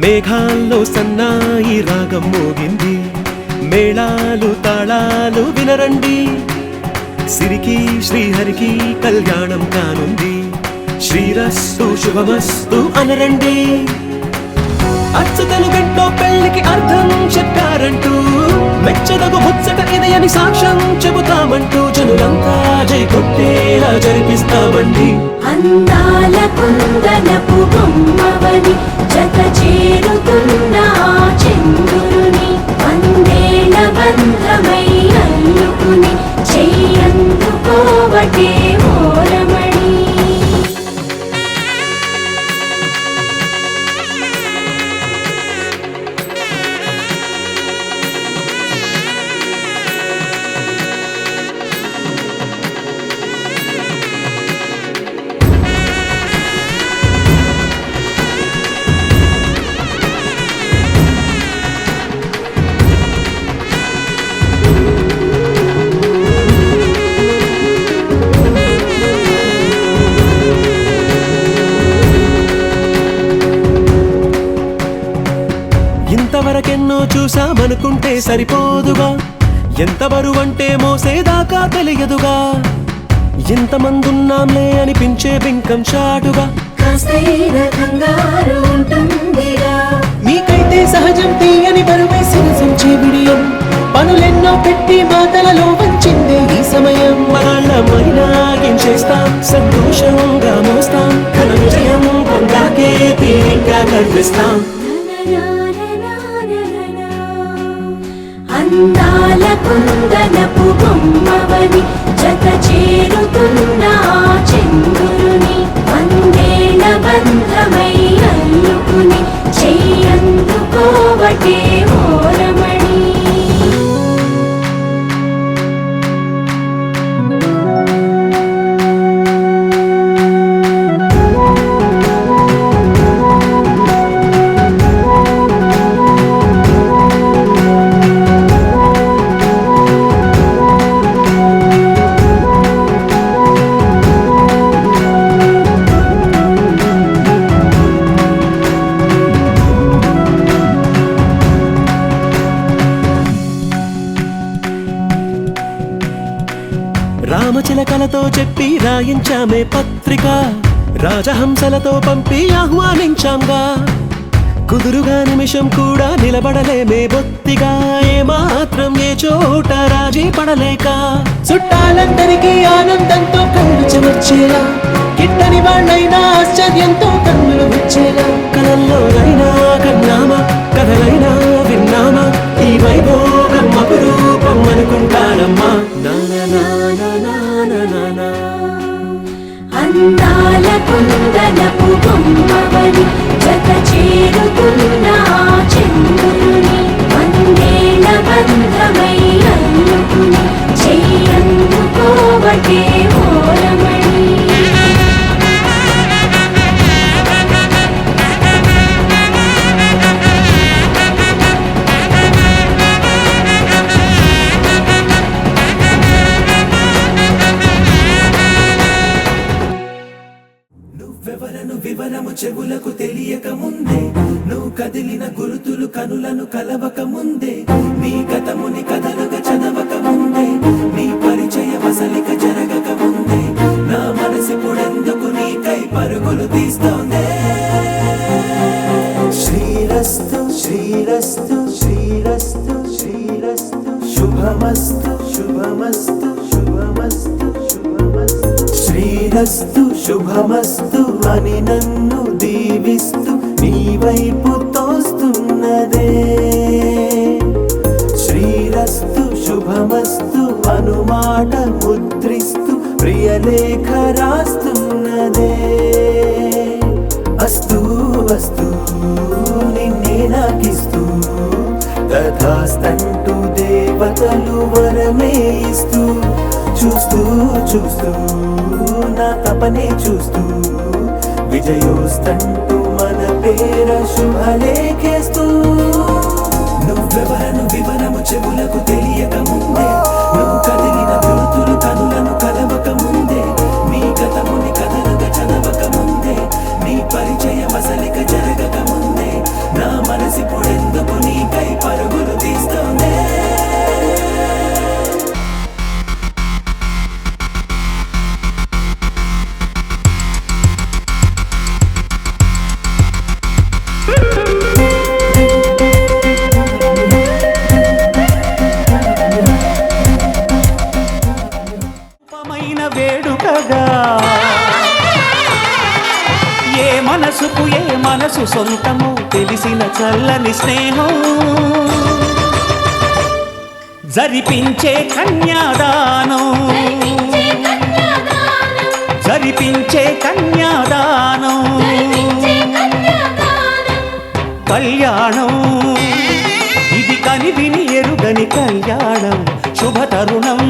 మేఘాల్లో సన్నాయి రాగం మోగింది, మేళాలు తాళాలు వినరండి. సిరికి శ్రీహరికి కళ్యాణం కానుంది, శ్రీరస్తు శుభమస్తు అనరండి. అచ్చతలు గంటో పెళ్లికి అర్థం చెప్పారంటూ, మెచ్చదగు ముచ్చట ఇది అని సాక్ష్యం చెబుతామంటూ జనులంతా జై కొట్టేలా జరిపిస్తామండి. అందాల కుందనపు బొమ్మవని జత చేరుతున్న ఆ చంద్రుని వందేల బంధమై అల్లుకుని చెయ్యందుకోవటే ఓరమణి. ఇంతవరకెన్నో చూసామనుకుంటే సరిపోదుగా, ఎంత బరువంటే మోసేదాకా తెలియదుగా. ఇంతమందున్నాంలే అనిపించే బింకం చాటుగా కాస్తైన కంగారు ఉంటుందిగా. మీకైతే సహజం తీయని బరువే శిరసించే విడియం, పనులెన్నో పెట్టి మాటలలో వంచిందే ఈ సమయం. మనమైనా ఏం చేస్తాం, సంతోషంగా మోస్తాం, ఘన విజయం పొందాకే తీరిగ్గా కనిపిస్తాం. అందాల కుందనపు బొమ్మవని జత చేరుతున్న ఆ చంద్రుని వందేల బంధమై అల్లుకుని చెయ్యందుకోవటే ఓరమణి. రామచిలకలతో చెప్పి రాయించామే పత్రిక, రాజహంసలతో పంపి ఆహ్వానించాంగా. కుదురుగా నిమిషం కూడా నిలబడలేమే బొత్తిగా, ఏమాత్రం ఏ చోట రాజీ పడలేక. చుట్టాలందరికీ ఆనందంతో కళ్ళు చెమర్చేలా, గిట్టని వాళ్ళైనా ఆశ్చర్యంతో కన్నులు వచ్చేలా. కలల్లోనైనా కన్నామా, కథలైనా విన్నామా, ఈ వైభోగం అపురూపం అనుకుంటానమ్మా. అందాల కుందనపు బొమ్మవని జత చేరుతున్న ఆ చంద్రుని వందేల బంధమై అల్లుకుని చెయ్యందుకోవటే ఓరమణి. నువ్వెవరను వివరము చెవులకు తెలియక ముందే, నువ్వు కదిలిన గురుతులు కనులను కలవక ముందే, నీ గతముని కథలుగా చదవక ముందే, నీ పరిచయ వసలిక జరగక ముందే, నా మనసిపుడెందుకు నీకై పరుగులు తీస్తోందే. శ్రీరస్తు శ్రీరస్తు శ్రీరస్తు శ్రీరస్తు శుభమస్తు శుభమస్తు శుభమస్తు శుభమస్తు. శ్రీరస్తు శుభమస్తు అని నన్ను దీవిస్తూ నీ వైపు తోస్తున్నదే. శ్రీరస్తు శుభమస్తు అనుమాట ముద్రిస్తూ ప్రియలేఖ రాస్తున్నదే. అస్తు వస్తు నిన్నే నాకిస్తూ తథాస్తంటూ దేవతలు వరమే ఇస్తూ, చూస్తూ చూస్తూ నా తపనే చూస్తూ విజయోస్తంటూ మన పేర శుభలేఖేస్తూ. నువ్వెవరను వివరము చెవులకు తెలియక ముందే, నువ్వు కదిలిన గుర్తులు కనులను కలవక ముందే, నీ గతముని కథలుగా చదవక ముందే, నీ పరిచయ వసలిక జరగక ముందే, నా మనసిపుడెందుకు నీకై పరుగులు తీస్తోందే. వేడుకగా ఏ మనసుకు ఏ మనసు సొంతము తెలిసిన చల్లని స్నేహం జరిపించే కన్యాదానం జరిపించే కన్యాదానం కళ్యాణం ఇది కని విని ఎరుగని కళ్యాణం శుభతరుణం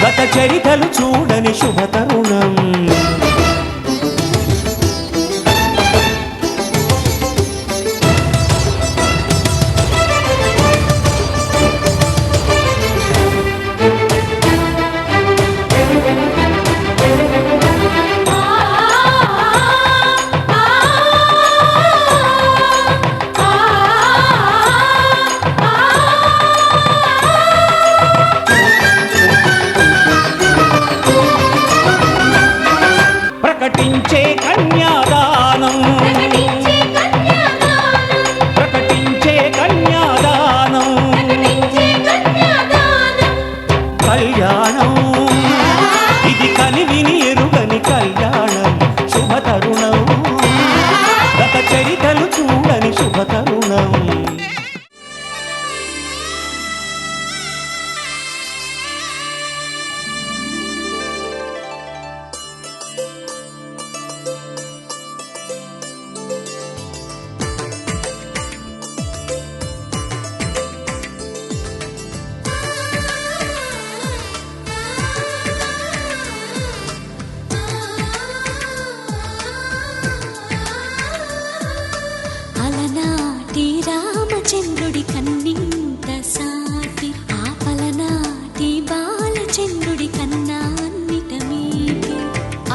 గత చరితలు చూడని శుభతరుణం ప్రకటించే కన్యాదానం ప్రకటించే కన్యాదానం కళ్యాణం ఇది కని విని ఎరుగని కళ్యాణం శుభతరుణం గత చరితలు చూడని శుభతరుణం అలనాటి రామచంద్రుడి కన్నింత సాటి ఆపలనాటి బాలచంద్రుడి కన్నా అన్నిట మీటి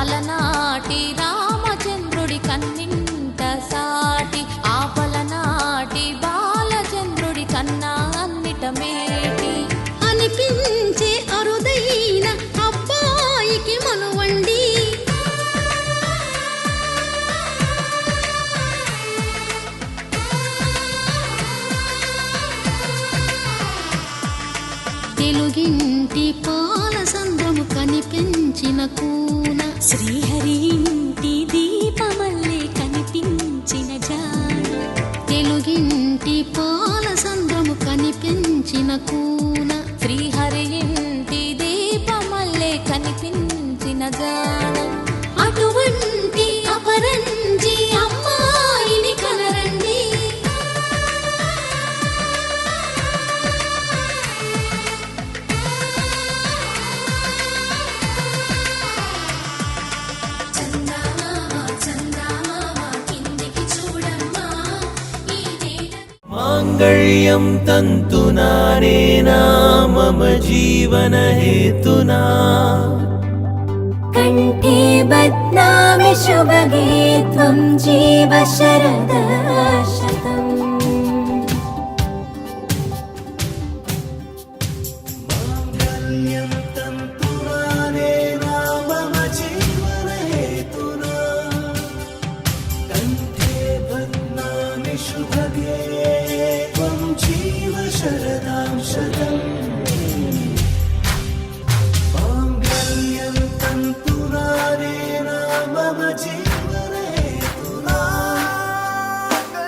అలనాటి రామచంద్రుడి కన్నింత సాటి ఆపలనాటి బాలచంద్రుడి కన్నా అన్నిట మేటి అనిపించే అరుదైన అబ్బాయికి మనువండి తెలుగింటి పాల సంద్రము కనిపించిన కూన శ్రీహరి ఇంటి దీపమల్లే కనిపించిన జాన తెలుగింటి పాల సంద్రము కనిపించిన కూన శ్రీహరి ఇంటి దీపమల్లే కనిపించిన గానం అటువంటి అపరంజి అమ్మాయిని కనరండి మాంగళ్యం తంతునానేనా మమ జీవన హేతునా కంఠే బధ్నామి శుభగే త్వం జీవ శరదశతం మాంగళ్యం తంతునానేనా మమ జీవన హేతునా కంఠే బధ్నామి శుభగే త్వం జీవ శరదాం శతం మాంగళ్యం తంతునానేనా మమ జీవన హేతునా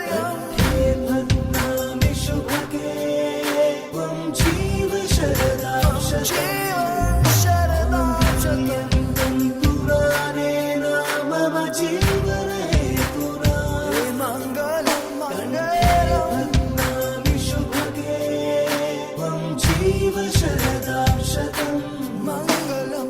కంఠే బధ్నామి శుభగే త్వం జీవ శరదాం శతం తంతునానేనా మమ జీవన హేతునా బధ్నామి శుభగే త్వం జీవ శరదాం శతం మంగళం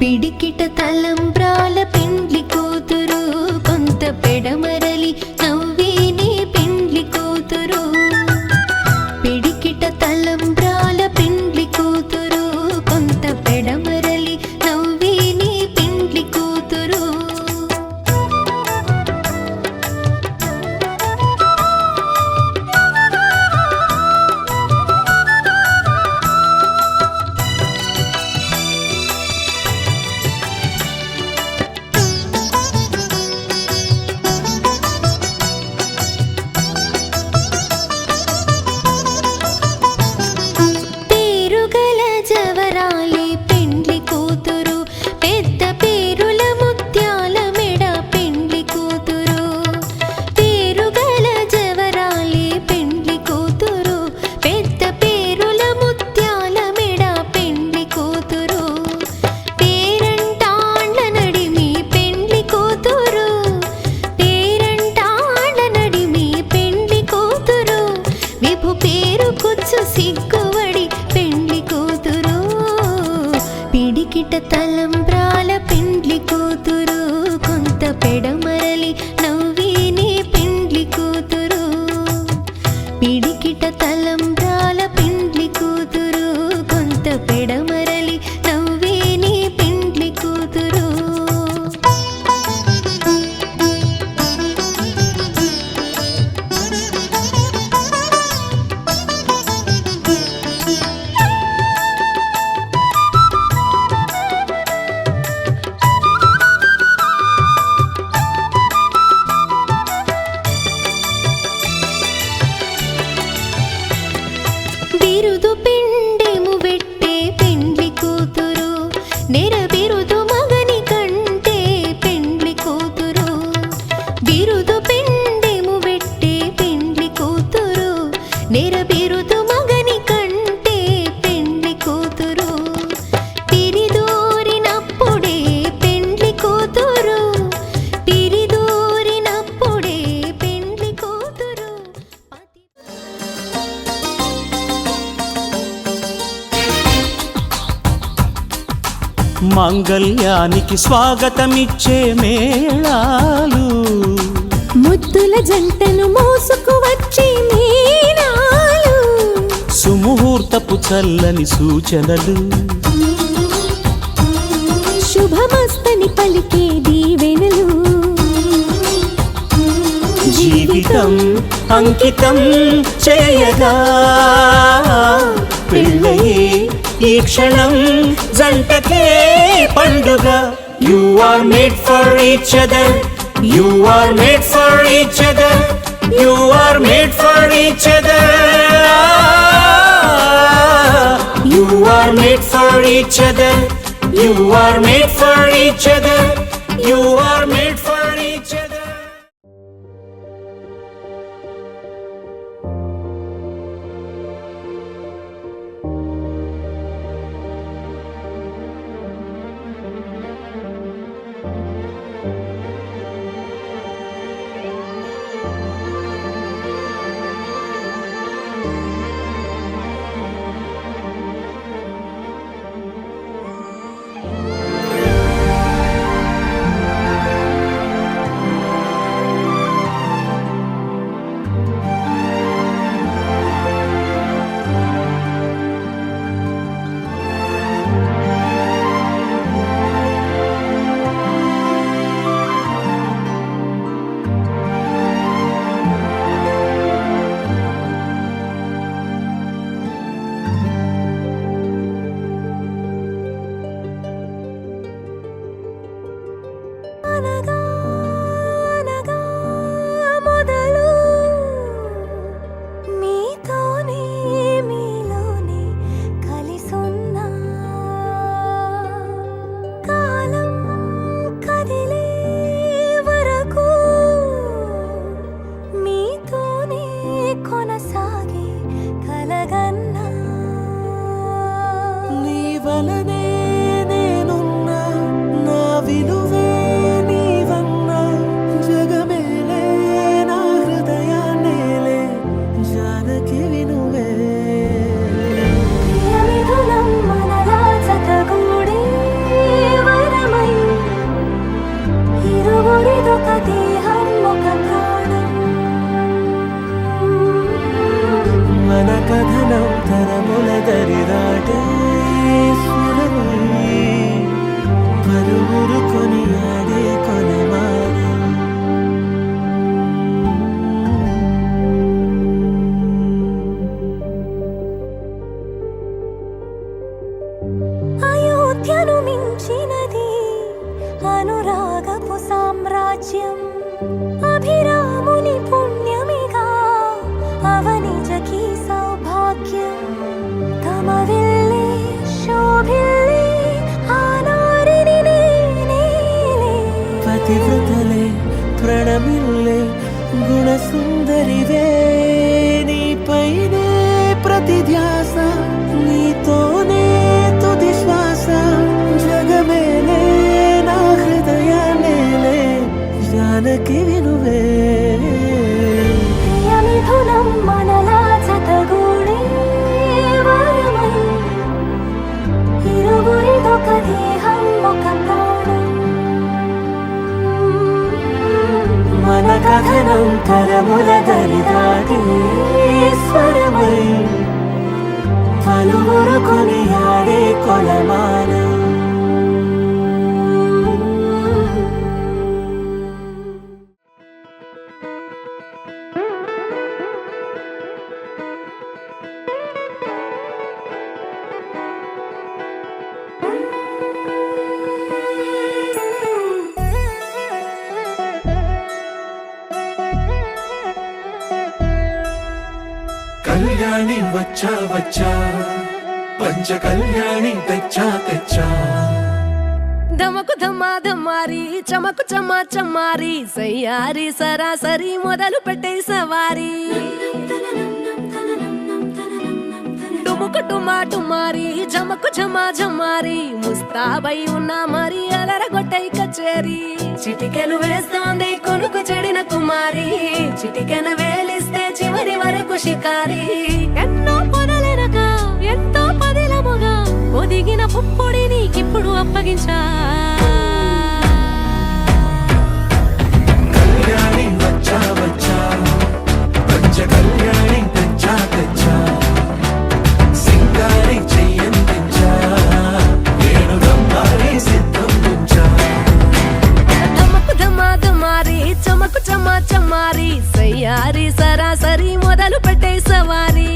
పిడికిట తలంబ్రాల పెండ్లి కూతురు కొంత పెడమరలి నవ్విని పెండ్లి కూతురు పిడికిట తలంబ్రాల పెండ్లి కూతురు కొంత జవరాలే పెండ్లి కూతురు పెద్ద పేరుల ముత్యాల మెడ పెండ్లి కూతురు పేరుగల జవరాలే పెండ్లి కూతురు పెద్ద పేరుల ముత్యాల మెడ పెండ్లి కూతురు పేరంటాండ్ల నడిమి పెండ్లి కూతురు పేరంటాండ్ల నడిమి పెండ్లి కూతురు విభు పేరు కుచ్చు సిగ్గువడి పెండ్లి కూతురు పిడికిట తలంబ్రాల పెండ్లి కూతురు కొంత పెడమరలి నవ్విని పెండ్లి కూతురు పిడికిట తలంబ్రాల పెండ్లి కూతురు కొంత పెడమరలి నవ్విని పెండ్లి కూతురు బిరుదు పిండెము వెట్టే పెండ్లి కూతురు నెరబిరుదు మగని కంటే పెండ్లి కూతురు బిరుదు పిండెము వెట్టే పెండ్లి కూతురు నెరబిరుదు మగని కంటే పెండ్లి కూతురు పిరిదూరినప్పుడే పెండ్లి కూతురు పిరిదూరినప్పుడే పెండ్లి కూతురు మాంగళ్యానికి స్వాగతమిచ్చే మేళాలు ముద్దుల జంటను మోసుకు వచ్చే మీనాలు సుముహూర్తపు చల్లని సూచనలు శుభమస్తని పలికే దీవెనలు జీవితం అంకితం చేయగా పెళ్ళయే ఈ క్షణం జంటకే పండుగ you are made for each other you are made for each other you are made for each other you are made for each other you are made for each other you are made for each other సామ్రాజ్యం అభిరాముని పుణ్యమిగా అవనిజకి సౌభాగ్యం తమ వెళ్ళే శోభ సుందరివే నీపైనే ప్రతి ధ్యాస నీతోనే తుది శ్వాస జగమేలే నా హృదయాలేలే జానకి వినువే ప్రియమిథునం మనలా జతగూడే వరమై ఇరువురిదొక దేహం ఒక ప్రాణం మన కథనం తరముల దరిదాటి స్వరమై పలువురు కొనియాడే కొలమానం కళ్యాణి వచ్చా వచ్చా పంచ కళ్యాణి తెచ్చా తెచ్చా ధమకు ధమ్మా ధమ్మారి చమకు చమ్మా చమ్మారి సయ్యారి సరాసరి మొదలు పెట్టే సవారి డుముకు డుమా డుమారి జమకు ఝమా ఝమారి ముస్తాబై ఉన్నా మరి అలరగొట్టై కచేరి చిటికెను వేస్తోంది కొనుకు చెడిన కుమారి చిటికెన వేలిస్తే చివరి వరకు షికారి ఎన్నో పొదలెనక ఎంతో పదిలముగా ఒదిగిన పుప్పొడి నీకిప్పుడు అప్పగించా కళ్యాణి వచ్చా వచ్చా పంచ కళ్యాణి తెచ్చా తెచ్చా సింగారి చెయ్యందించా నేను గమ్మారి సిద్ధం ఉంచా ధమకు ధమ్మా ధమారి చమకు చమ్మా చమ్మారి సయ్యారి సరాసరి మొదలు పెట్టే సవారి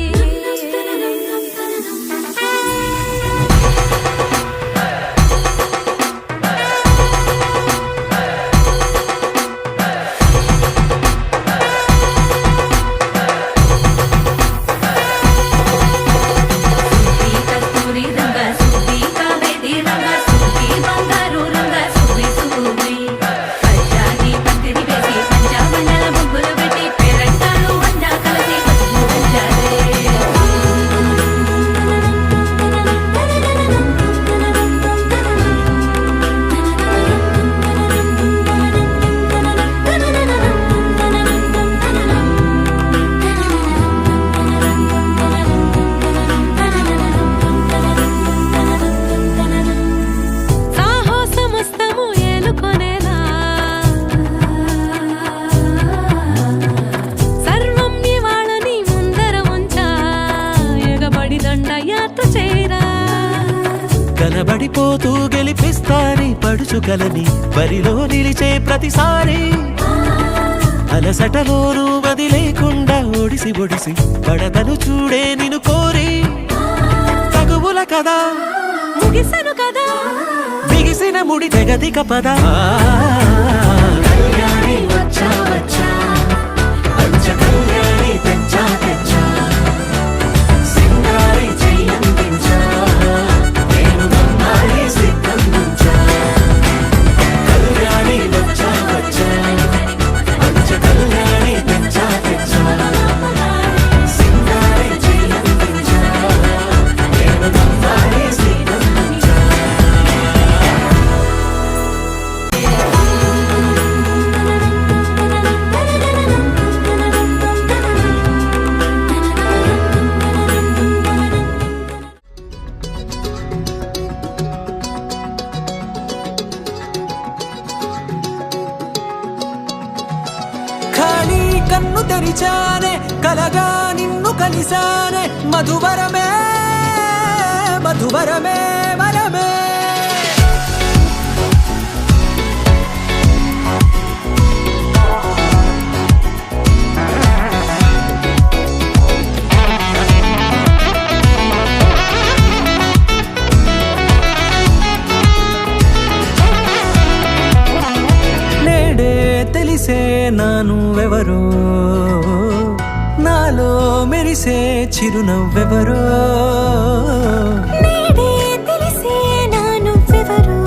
కనబడిపోతూ గెలిపిస్తాని పడుచుకలని బరిలో నిలిచే ప్రతిసారి అలసటలోనూ వదిలేకుండా ఒడిసి ఒడిసి పడతను చూడే నిన్ను కోరి తగువుల కదా ముగిసెను కదా బిగిసిన ముడి తెగదిక పద కళ్యాణి వచ్చా వచ్చా పంచ కళ్యాణి తెచ్చా తెచ్చా సింగారి చెయ్యందించా నేను గమ్మారి సిద్ధం ఉంచా కళ్యాణి వచ్చా వచ్చా పంచ కళ్యాణి తెచ్చా తెచ్చా సింగారి చెయ్యందించా నేను గమ్మారి సిద్ధం ఉంచా ఖాళీ కన్ను తెరిచానే కలగా నిన్ను కలిసానే మధువరమే మధువరమే వరమే నేడే తెలిసే నానువెవరో నాలో మెరిసే చిరునవ్వెవరో నేడే తెలిసే నానువ్వెవరో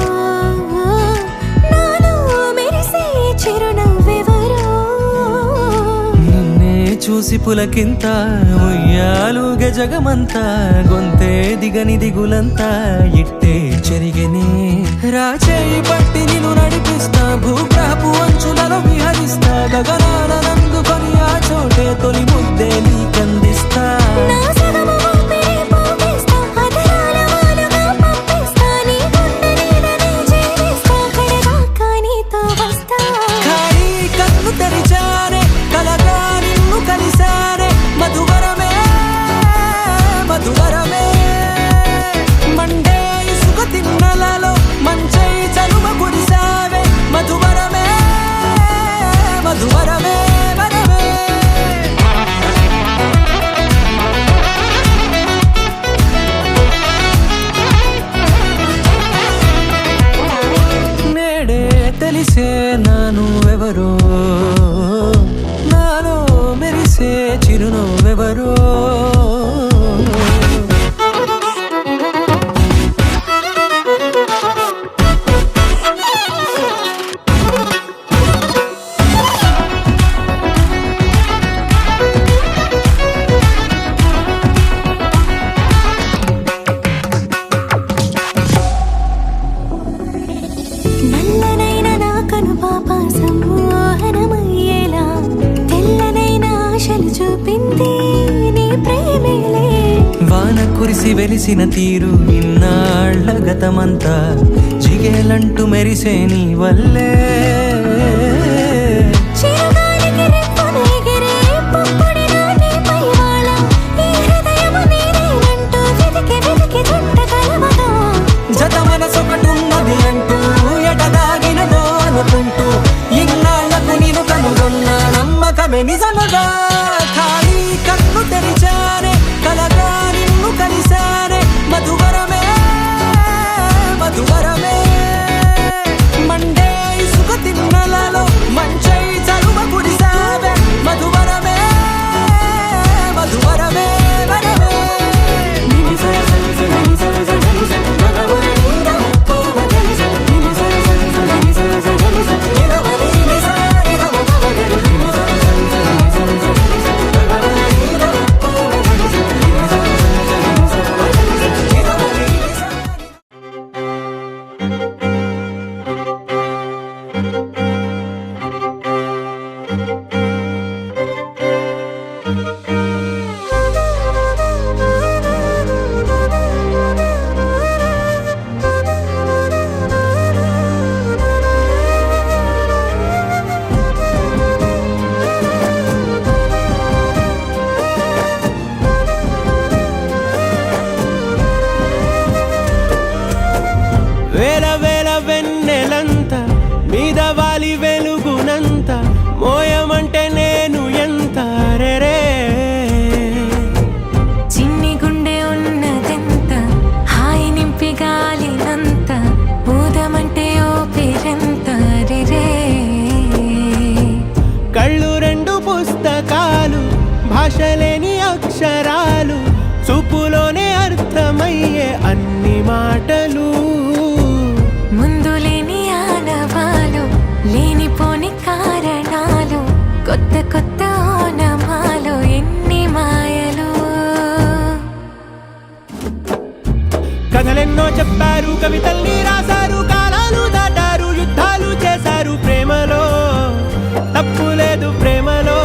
నాలో మెరిసే చిరునవ్వెవరో మురిసి పులకింత ఉయ్యాలుగే జగమంతా గొంతే దిగని దిగులంతా ఇట్టే చెరిగనే రాచేయి పట్టి నిన్ను నడిపిస్తా భూగ్రహపు అంచులలో విహరిస్తా గగనాల నందుకొని ఆ చోటే తొలి ముద్దే నీకందిస్తా నా సగము ఊపిరి పోగేస్తా అదరాల వాలుగా పంపిస్తా నీ గుండె నీడనే చేరేస్తా కడదాకా నీతో వస్తా ఖాళీ కన్ను తెరిచానే కలగా నిన్ను కలిసానే మధువరమే మధువరమే మండే ఇసుక తిన్నలలో మంచై చలువ కురిసావే మధువరమే మధువరమే వరమే నేడే తెలిసే నాను ఎవరో నాలో మెరిసే చిరునవ్వెవరో నల్లనైన నా కను పాప సమ్మోహనమయ్యేలా తెల్లనైన ఆశలు చూపింది నీ ప్రేమేలే వాన కురిసి వెలిసిన తీరు ఇన్నాళ్ల గతమంతా జిగేలంటూ మెరిసే నీ వల్లే చిరుగాలికి రెప్పన ఎగిరే పుప్పొడిన నీపై వాళ ఈ హృదయము నీదేనంటూ వెతికి వెతికి జంట కలవగా జత మనసొకటున్నది అంటూ ఎటదాగినదో అనుకుంటూ ఇన్నాళ్లకు నేను కనుగొన్న నమ్మకమే నిజముగా ఖాళీ కన్ను తెరిచానే కలగా నిన్ను కలిసానే మధువరమే మధువరమే మండే ఇసుక తిన్నలలో మంచై చలువ కురిసావే మధువరమే మధువరమే వరమే వేల వేల వెన్నెలంత మీద వాలి వెలుగునంత మోయమంటే నేను ఎంత రే చిన్ని గుండె ఉన్నదెంత హాయి నింపి గాలినంత ఊదమంటే ఓపిరెంత రే కళ్ళు రెండు పుస్తకాలు భాషలేని అక్షరాలు చూపులోనే అర్థమయ్యే అన్ని మాటలు ముందు లేని ఆనవాలు లేనిపోని కారణాలు కొత్త కొత్త ఓనమాలు ఎన్ని మాయలు కథలెన్నో చెప్పారు కవితల్ని రాశారు కాలాలు దాటారు యుద్ధాలు చేశారు ప్రేమలో తప్పు లేదు ప్రేమలో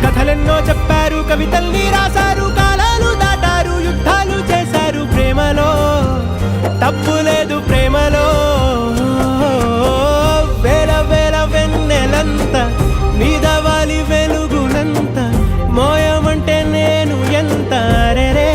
కథలెన్నో చెప్పారు కవితల్ని రాశారు కాలాలు దాటారు యుద్ధాలు చేశారు ప్రేమలో తప్పు లేదు ప్రేమలో వేల వేల వెన్నెలంత మీద వాలి వెలుగునంత మోయమంటే నేను ఎంత రే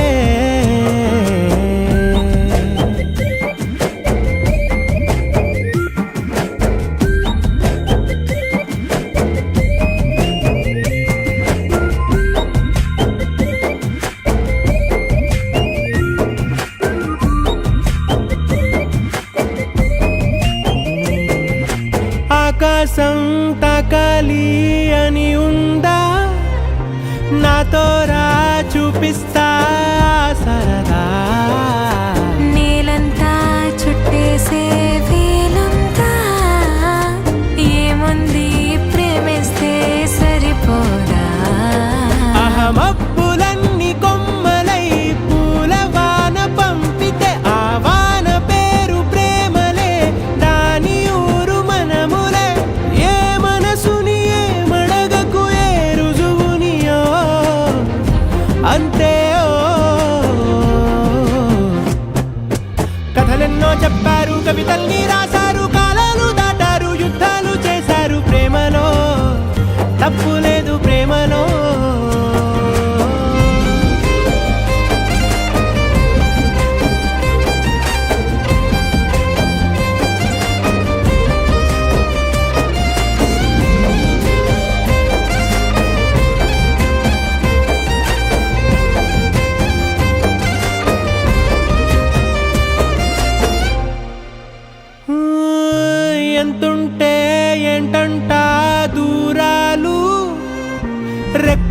ఆకాశం తాకాలి అని ఉందా నాతో రా చూపిస్తా సరదా నేలంతా చుట్టేసే వీలుందా ఏముంది ప్రేమిస్తే సరిపోదా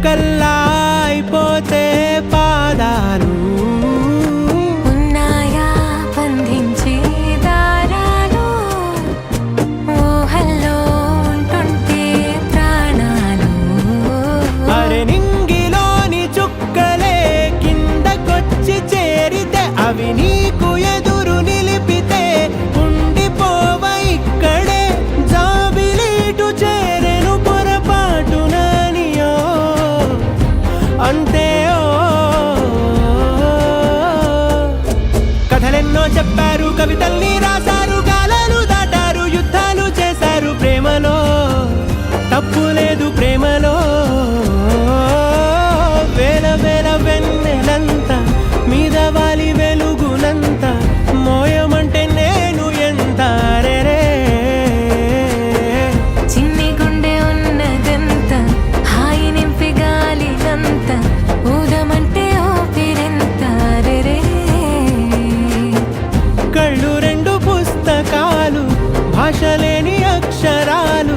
చుక్కల్లా అయిపోతే పాదాలు ఉన్నాయా బంధించే దారాలు ఊహల్లో ఉంటుంటే ప్రాణాలు అరే నింగిలోని చుక్కలే కిందకొచ్చి చేరితే అవి నీకు ఎదురు నిలిపితే ఉండిపోవ ఇక్కడే జాబిలీటు చేరెను పొరపాటుననియో అంతే కథలెన్నో చెప్పారు కవితల్ని రాశారు కాలాలు దాటారు యుద్ధాలు చేశారు ప్రేమలో తప్పు లేదు ప్రేమలో వేల వేల వెన్నెలంత మీద వాలి వెలుగునంత మోయమంటే నేను ఎంత రే చిన్ని గుండె ఉన్నదంత హాయి నింపి గాలినంత ఊదమంటే ఊపిరెంత రే కళ్ళు రెండు పుస్తకాలు భాష లేని అక్షరాలు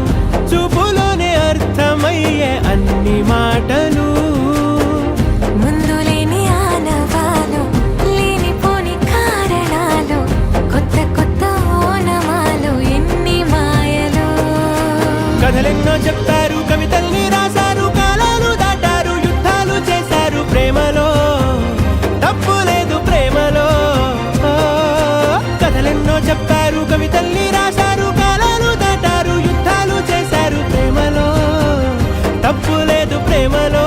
చూపులోనే అర్థమయ్యే అన్ని మాటలు ముందు లేని ఆనవాలు లేనిపోని కారణాలు కొత్త కొత్త ఓనమాలు ఎన్ని మాయలు కథలెన్నో చెప్పారు కవితల్ని రాశారు కాలాలు దాటారు యుద్ధాలు చేశారు ప్రేమలో తప్పు లేదు ప్రేమలో కథలెన్నో చెప్పారు కవితల్ని రాశారు కాలాలు దాటారు యుద్ధాలు చేశారు ప్రేమలో తప్పు లేదు ప్రేమలో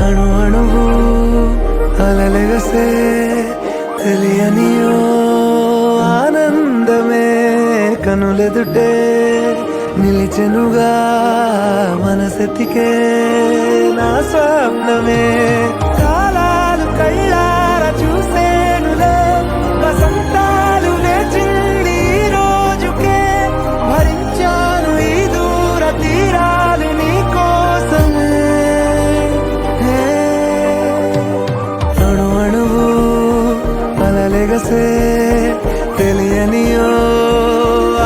అణు అణువు అలలెగసే తెలియనియో ఆనందమే కనులెదుటే నిలిచెనుగా మనసెతికే నా స్వప్నమే కాలాలు కళ్ళార చూసేనులే వసంతాలు లేచింది ఈ రోజుకే భరించాను ఈ దూర తీరాలు నీ కోసమే అణు అణువు అలలెగసే తెలియనియో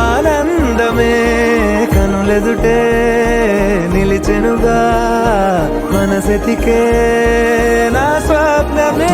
ఆనందమే కనులెదుటే నిలిచెనుగా మనసెతికే నా స్వప్నమే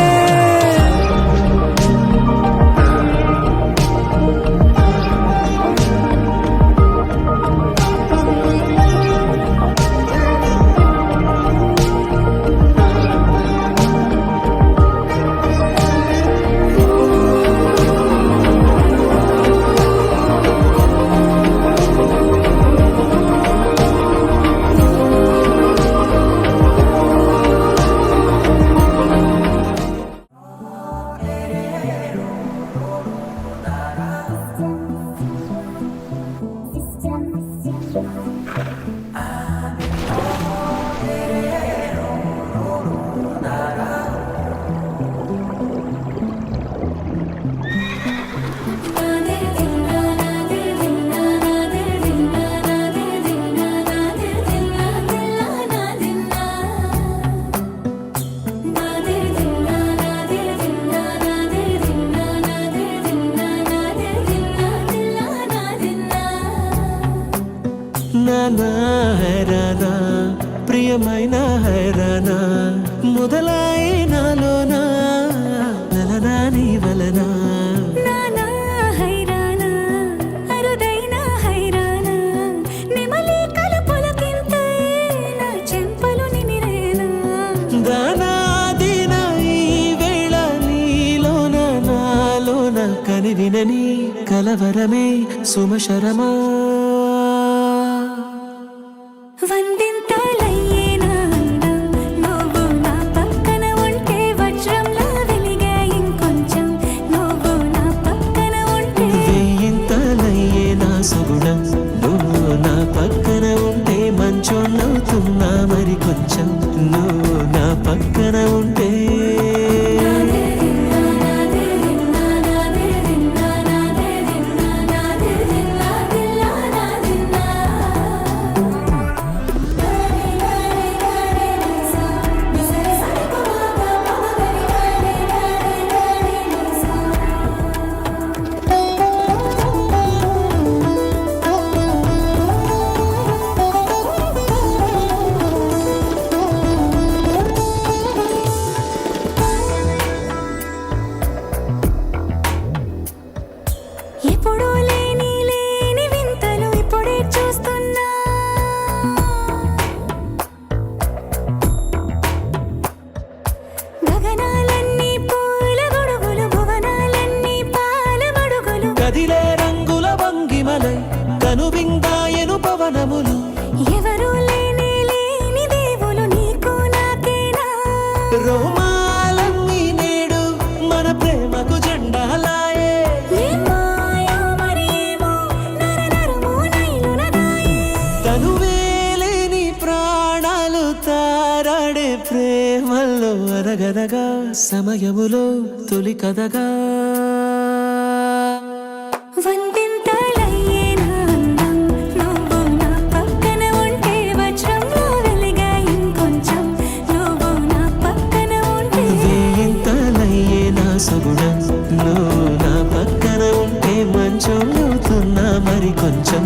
హైరానా ప్రియమైన హైరానా మొదలై నాలోనా నలనా నీ వలనా నానా హైరానా అరుదైన హైరానా నెమలి కలుపులకింతై నా చెంపలు నిమిరేనా దానాదిన ఈ వేళ నీలోన నాలోన కనివినని కలవరమే సుమశరమా వందింతలయ్యేనా నువ్వు నా పక్కన ఉంటే వజ్రంలా వెలిగే ఇంకొంచెం నువ్వు నా పక్కన ఉంటే వేయింతలయ్యే నా సగుణం నువ్వు నా పక్కన ఉంటే మంచోళ్ళవుతున్నా మరి కొంచెం నువ్వు నా పక్కన ఉంటే గదగదగా సమయములో తొలి కదగా వందింతలయ్యేనా అందం నువ్వు నా పక్కన ఉంటే వజ్రంలో వెలిగా ఇంకొంచెం నువ్వు నా పక్కన ఉంటే వేయింతలయ్యే నా సగుణం నువ్వు నా పక్కన ఉంటే మంచం అవుతున్నా మరి కొంచెం